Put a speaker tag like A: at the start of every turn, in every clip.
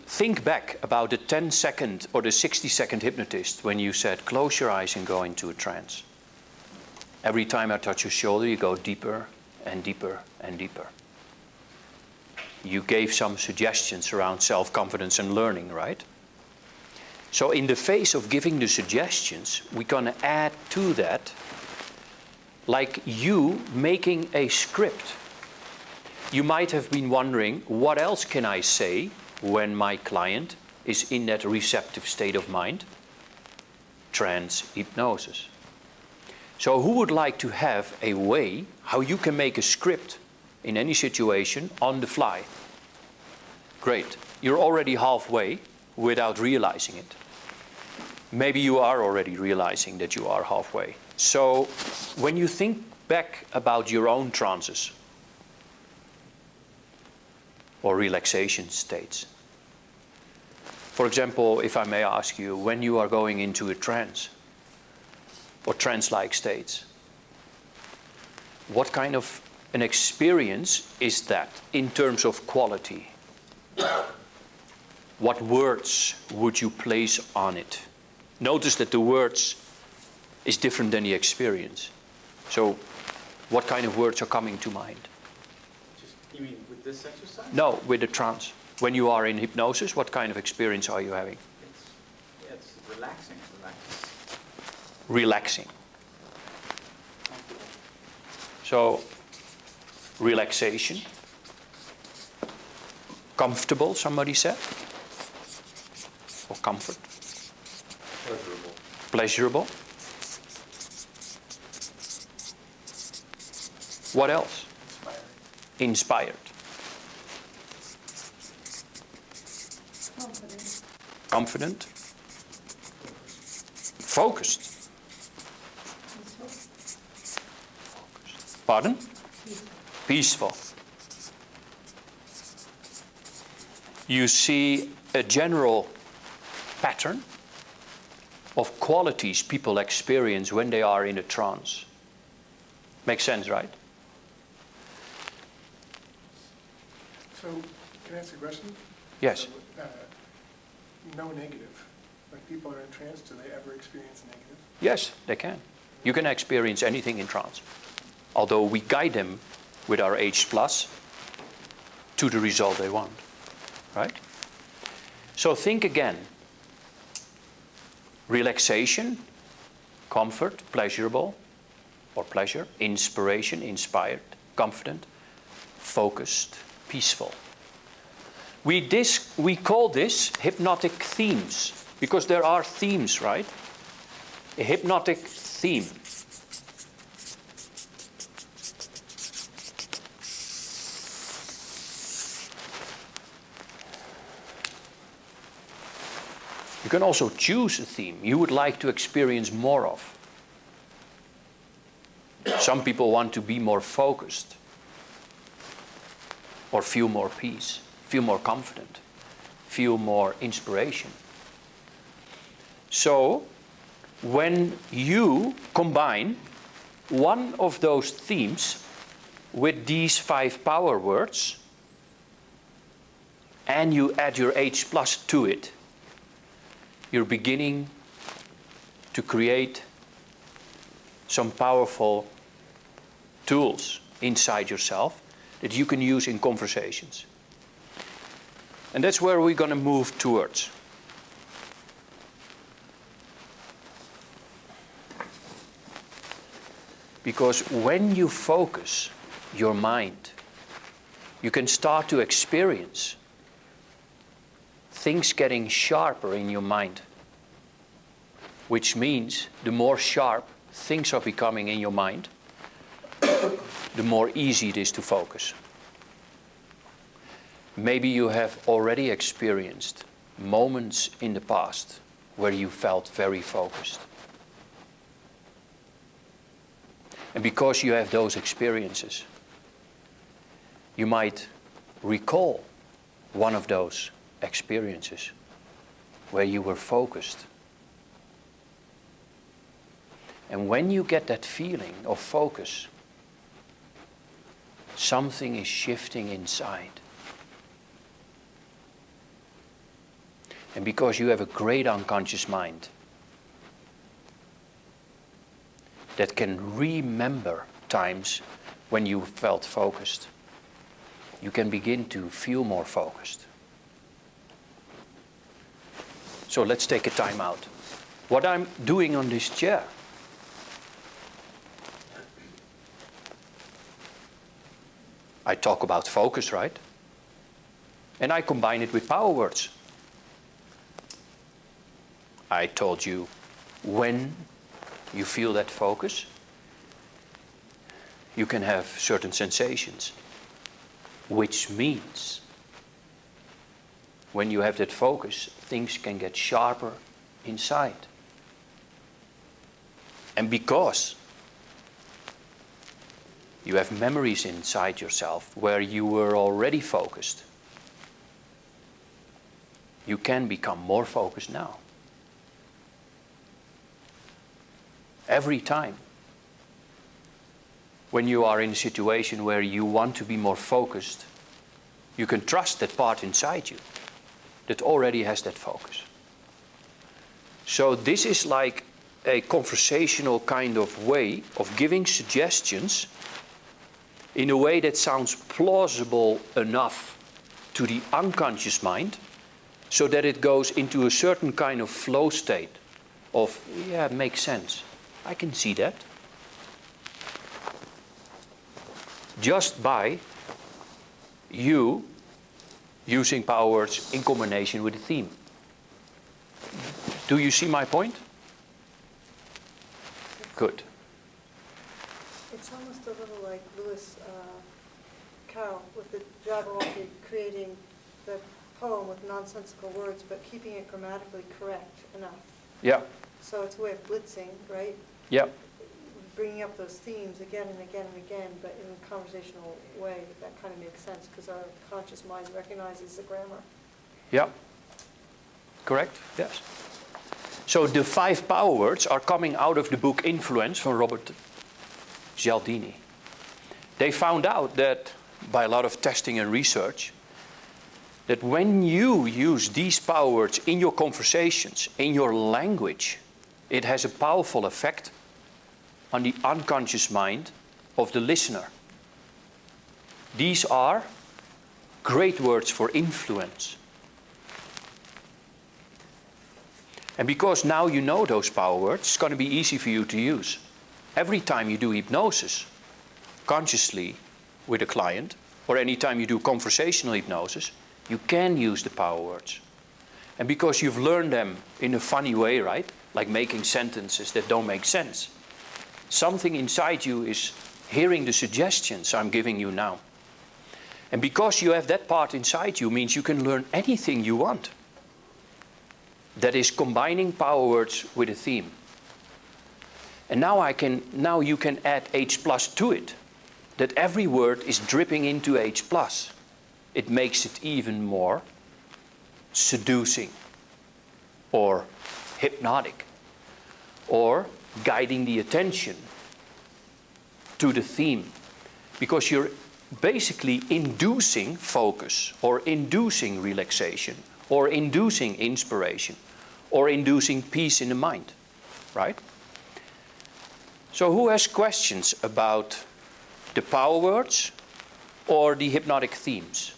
A: Think back about the 10-second or the 60-second hypnotist when you said, close your eyes and go into a trance. Every time I touch your shoulder, you go deeper and deeper and deeper. You gave some suggestions around self-confidence and learning, right? So in the face of giving the suggestions, we're going to add to that, like you making a script. You might have been wondering, what else can I say when my client is in that receptive state of mind? Trance hypnosis. So who would like to have a way how you can make a script in any situation on the fly? Great. You're already halfway without realizing it. Maybe you are already realizing that you are halfway. So when you think back about your own trances or relaxation states, for example, if I may ask you, when you are going into a trance or trance-like states, what kind of an experience is that in terms of quality? What words would you place on it? Notice that the words is different than the experience. So what kind of words are coming to mind?
B: You mean with this exercise?
A: No, with the trance. When you are in hypnosis, what kind of experience are you having?
B: It's relaxing.
A: Relaxing. So, relaxation. Comfortable, somebody said. Or comfort.
B: Pleasurable.
A: Pleasurable. What else? Inspired. Confident. Focused. Pardon? Peaceful. You see a general pattern of qualities people experience when they are in a trance. Makes sense, right?
C: So, can I ask a question?
A: Yes.
C: So, no negative. Like people are in trance, do they ever experience negative?
A: Yes, they can. You can experience anything in trance. Although we guide them with our H+ to the result they want. Right? So think again. Relaxation, comfort, pleasurable, or pleasure, inspiration, inspired, confident, focused, peaceful. We call this hypnotic themes, because there are themes, right? A hypnotic theme. You can also choose a theme you would like to experience more of. Some people want to be more focused, or feel more peace, feel more confident, feel more inspiration. So, when you combine one of those themes with these 5 power words, and you add your H+ to it, you're beginning to create some powerful tools inside yourself that you can use in conversations. And that's where we're going to move towards. Because when you focus your mind, you can start to experience things getting sharper in your mind. Which means the more sharp things are becoming in your mind, the more easy it is to focus. Maybe you have already experienced moments in the past where you felt very focused. And because you have those experiences, you might recall one of those experiences where you were focused. And when you get that feeling of focus, Something is shifting inside. And because you have a great unconscious mind that can remember times when you felt focused, you can begin to feel more focused. So let's take a time out. What I'm doing on this chair, I talk about focus, right? And I combine it with power words. I told you, when you feel that focus, you can have certain sensations. Which means, when you have that focus, things can get sharper inside. And because you have memories inside yourself where you were already focused, you can become more focused now. Every time when you are in a situation where you want to be more focused, you can trust that part inside you that already has that focus. So this is like a conversational kind of way of giving suggestions in a way that sounds plausible enough to the unconscious mind so that it goes into a certain kind of flow state of, yeah, it makes sense. I can see that. Just by you using power words in combination with a theme. Do you see my point? Good.
D: It's almost a little like Lewis Carroll with the Jabberwocky creating the poem with nonsensical words, but keeping it grammatically correct enough.
A: Yeah.
D: So it's a way of blitzing, right?
A: Yeah.
D: Bringing up those themes again and again and again, but in a conversational way. That kind of makes sense because our conscious mind recognizes the grammar.
A: Yeah. Correct? Yes. So the 5 power words are coming out of the book Influence from Robert Cialdini. They found out that by a lot of testing and research, that when you use these power words in your conversations, in your language, it has a powerful effect on the unconscious mind of the listener. These are great words for influence. And because now you know those power words, it's going to be easy for you to use. Every time you do hypnosis, consciously with a client, or any time you do conversational hypnosis, you can use the power words. And because you've learned them in a funny way, right? Like making sentences that don't make sense. Something inside you is hearing the suggestions I'm giving you now. And because you have that part inside you means you can learn anything you want. That is combining power words with a theme. And now you can add H plus to it. That every word is dripping into H plus. It makes it even more seducing or hypnotic or guiding the attention to the theme. Because you're basically inducing focus or inducing relaxation or inducing inspiration or inducing peace in the mind, right? So who has questions about the power words or the hypnotic themes?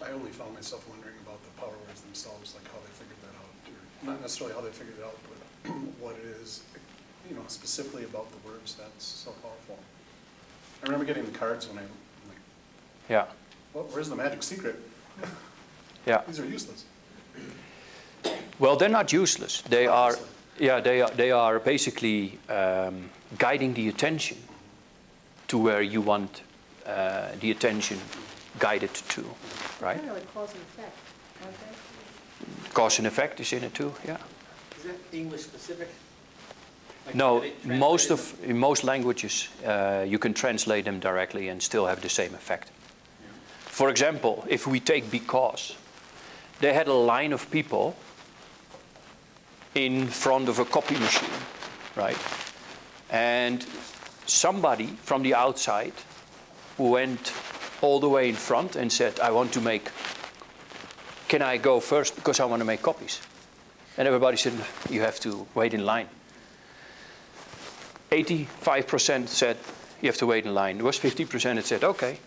C: I only found myself wondering about the power words themselves, like how they figured that out. Or not necessarily how they figured it out, but what it is, specifically about the words that's so powerful. I remember getting the cards when I'm like,
A: Yeah.
C: well, where's the magic secret?
A: Yeah.
C: These are useless.
A: Well, they're not useless. They are, yeah, they are basically guiding the attention to where you want the attention guided to, right?
D: Kind of like cause and effect, aren't they?
A: Cause and effect is in it too, yeah.
B: Is that English specific? Like,
A: No,
B: do they translate
A: in most languages you can translate them directly and still have the same effect. For example, if we take because, they had a line of people in front of a copy machine, right? And somebody from the outside went all the way in front and said, can I go first because I want to make copies? And everybody said, you have to wait in line. 85% said, you have to wait in line. There was 50% that said, okay.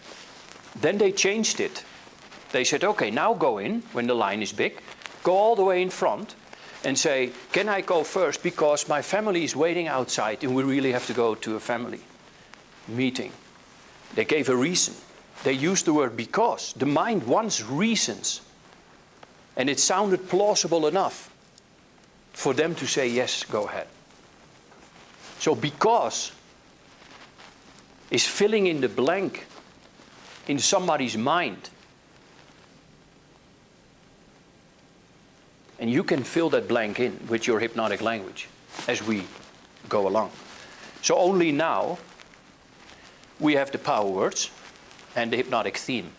A: Then they changed it. They said, okay, now go in when the line is big, go all the way in front and say, can I go first because my family is waiting outside and we really have to go to a family meeting. They gave a reason. They used the word because. The mind wants reasons. And it sounded plausible enough for them to say, yes, go ahead. So because is filling in the blank in somebody's mind. And you can fill that blank in with your hypnotic language as we go along. So only now we have the power words and the hypnotic theme.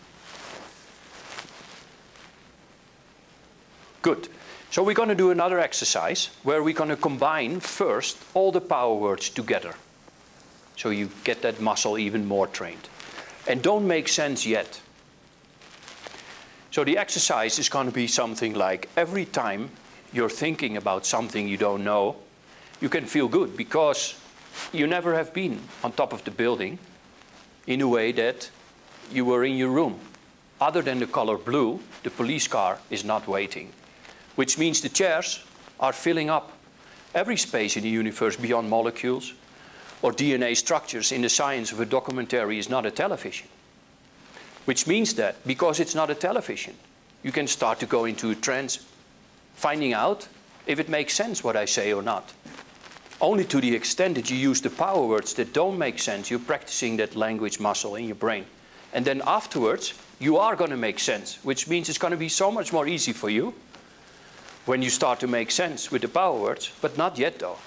A: Good. So we're going to do another exercise where we're going to combine first all the power words together. So you get that muscle even more trained. And don't make sense yet. So the exercise is going to be something like every time you're thinking about something you don't know, you can feel good because you never have been on top of the building in a way that you were in your room. Other than the color blue, the police car is not waiting, which means the chairs are filling up every space in the universe beyond molecules or DNA structures in the science of a documentary is not a television. Which means that because it's not a television, you can start to go into a trance, finding out if it makes sense what I say or not. Only to the extent that you use the power words that don't make sense, you're practicing that language muscle in your brain. And then afterwards, you are going to make sense, which means it's going to be so much more easy for you when you start to make sense with the power words, but not yet though.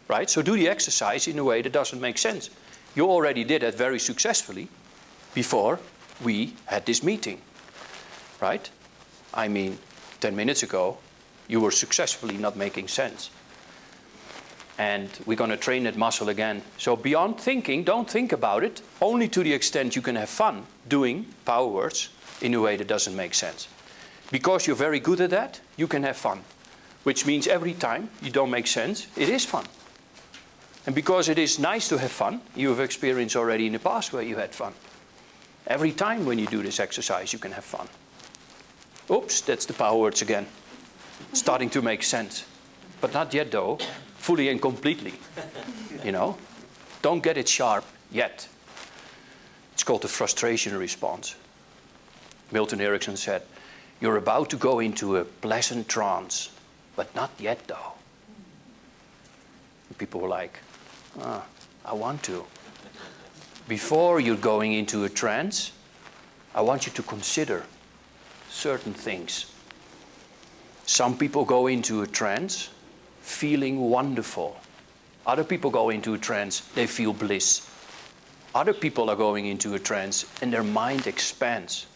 A: Right? So do the exercise in a way that doesn't make sense. You already did that very successfully before we had this meeting, right? I mean, 10 minutes ago, you were successfully not making sense. And we're going to train that muscle again. So beyond thinking, don't think about it, only to the extent you can have fun doing power words in a way that doesn't make sense. Because you're very good at that, you can have fun. Which means every time you don't make sense, it is fun. And because it is nice to have fun, you have experienced already in the past where you had fun. Every time when you do this exercise, you can have fun. Oops, that's the power words again. Starting to make sense. But not yet though, fully and completely. You know? Don't get it sharp yet. It's called the frustration response. Milton Erickson said, you're about to go into a pleasant trance, but not yet though. And people were like, I want to. Before you're going into a trance, I want you to consider certain things. Some people go into a trance feeling wonderful. Other people go into a trance, they feel bliss. Other people are going into a trance and their mind expands.